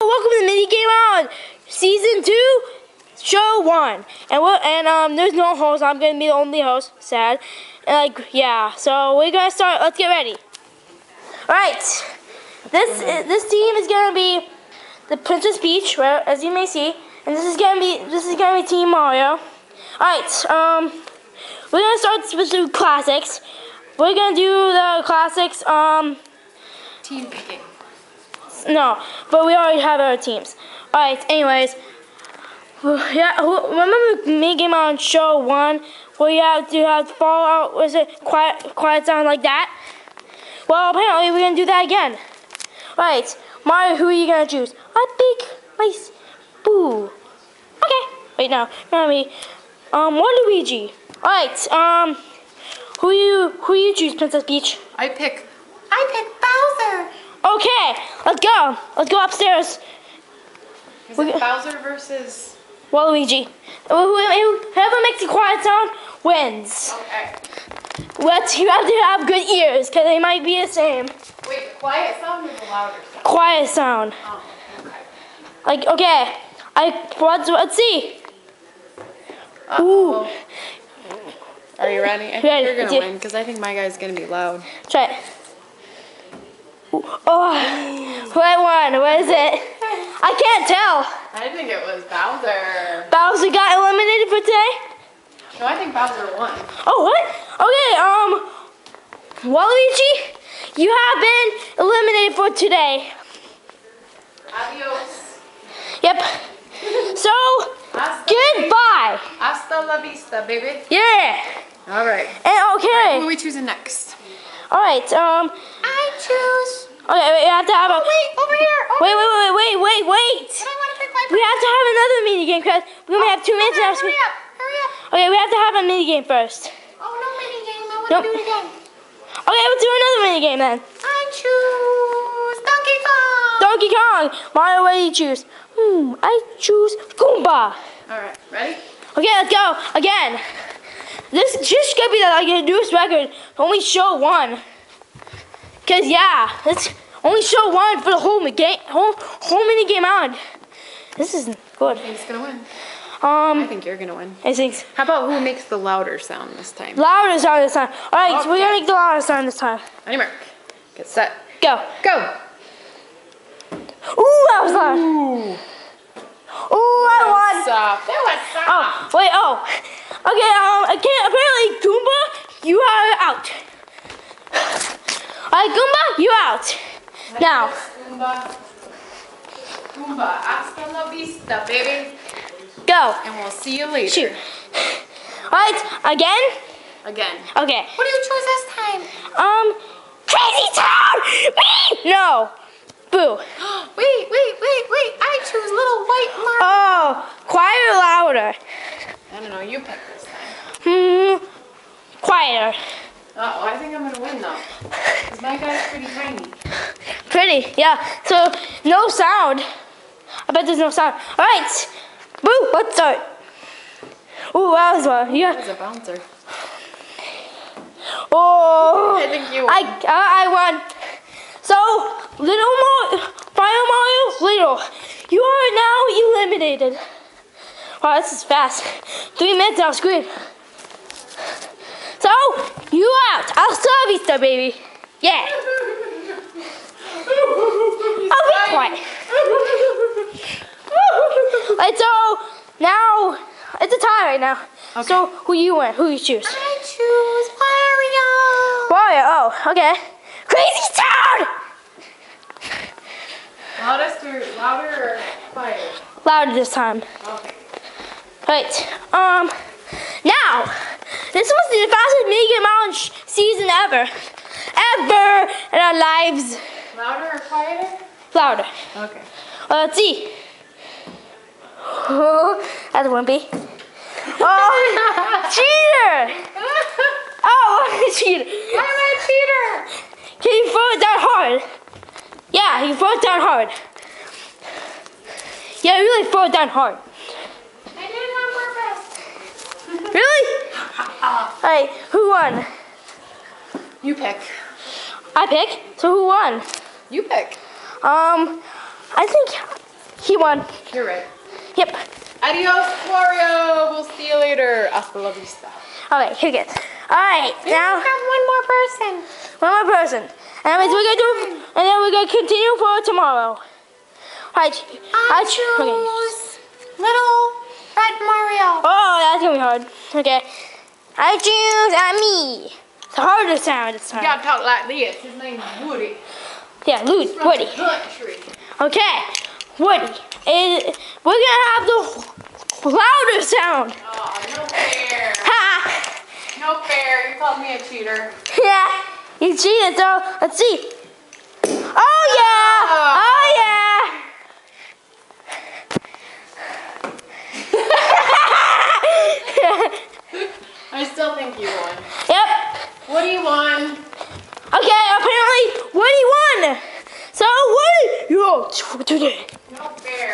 welcome to Mini Game On Season 2, Show 1. And there's no host. I'm gonna be the only host. Sad. And yeah. So we're gonna start. Let's get ready. All right. This team is gonna be the Princess Peach, right, as you may see, and this is gonna be Team Mario. All right. We're gonna start with the classics. We're gonna do the classics. Team picking. No, but we already have our teams. Alright, anyways. Yeah, remember Mini Game On Show 1 where you have to fall out, was it quiet sound like that? Well, apparently we're gonna do that again. Alright, Mario, who are you gonna choose? A big nice boo. Okay. Wait, no, not me. Waluigi. Alright, who you choose, Princess Peach? I pick Bowser. Okay, let's go. Let's go upstairs. Is it Bowser versus Waluigi? Whoever makes a quiet sound wins. Okay. You have to have good ears, because they might be the same. Wait, quiet sound or the louder sound? Quiet sound. Oh, okay. Okay. Let's see. Ooh. Are you ready? I think Ready. you're going to win, because I think my guy's going to be loud. Try it. Oh, what won? What is it? I can't tell. I think it was Bowser. Bowser got eliminated for today? No, I think Bowser won. Oh, what? Okay, Waluigi, you have been eliminated for today. Adios. Yep. So, goodbye. Hasta la vista, baby. Yeah. All right. And okay. Who are we choosing next? All right. I choose. Okay, we have to have a. Wait, over here. Wait. But I want to pick my. We have to have another mini game because we only have 2 minutes now. Hurry up. Okay, we have to have a mini game first. Oh, no mini game. I want to do it again. Okay, let's do another mini game then. I choose Donkey Kong. Donkey Kong. Mario, what do you choose? I choose Goomba. All right, ready? Okay, let's go again. This just gonna be like a newest record. Only show 1. Cause yeah, it's only show 1 for the whole mini game on. This is good. Who's gonna win? I think you're gonna win. I think. How about who makes the louder sound this time? Louder sound this time. All right, so we're Okay. gonna make the louder sound this time. On your mark. Get set. Go. Go. Ooh, that was loud. Ooh. Ooh, I won. Soft. That was soft. Oh, wait, oh. Okay, again, apparently, Goomba, you are out. All right, Goomba, you out. Now. Goomba, hasta la vista, baby. Go. And we'll see you later. Shoot. All right, again? Again. Okay. What do you choose this time? Crazy Town! Me! No. Boo. Wait. I choose Little White Mario. Oh, quieter or louder? I don't know. You pick this time. Quieter. Uh-oh, I think I'm going to win, though. Because my guy's pretty tiny. Pretty, yeah. So, no sound. I bet there's no sound. All right. Boo, let's start. Ooh, that was one. Yeah. That was a bouncer. Oh. I think you won. I won. So, Final Mario, Little, you are now eliminated. Wow, this is fast. 3 minutes now, screen. So, you out. Hasta la vista, baby. Yeah. I'll be quiet. Alright, so now it's a tie right now. Okay. So who you win? Who you choose? I choose Wario. Wario. Oh, okay. Crazy Town. Louder or quieter? Louder this time. Okay. Right. Now this was the fastest Mini Game On season ever in our lives. Louder or quieter? Louder. Okay. Let's see. Oh, that's wimpy. Oh, cheater! Oh, cheater! I'm a cheater. Can you throw it down hard? Yeah, you throw it down hard. Yeah, really throw it down hard. I did it on purpose. Really? Alright, who won? You pick. I pick? So who won? You pick. I think He won. You're right. Yep. Adios, Wario. We'll see you later. Hasta la vista. Okay, here it gets. Alright, now have one more person. one more person. And then we're gonna do, and then we're gonna continue for tomorrow. Alright. I choose little red Mario. Oh, that's gonna be hard. Okay. I choose me. It's a harder sound this time. You gotta talk like this. His name's Woody. Yeah, Woody. From the country. Okay. Woody. We're gonna have the louder sound. Oh, no fair. Ha! No fair. You called me a cheater. Yeah. You cheated, so let's see. Oh yeah! Oh yeah! I still think you won. Yep. Woody won. Okay, apparently Woody won. So Woody, you're today. No fair.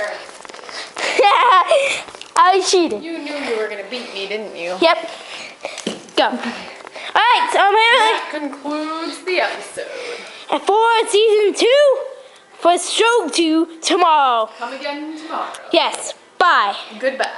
I cheated. You knew you were gonna beat me, didn't you? Yep. Go. Alright, so apparently That concludes the episode. for season 2, for show 2 tomorrow. Come again tomorrow. Yes. Bye. Goodbye.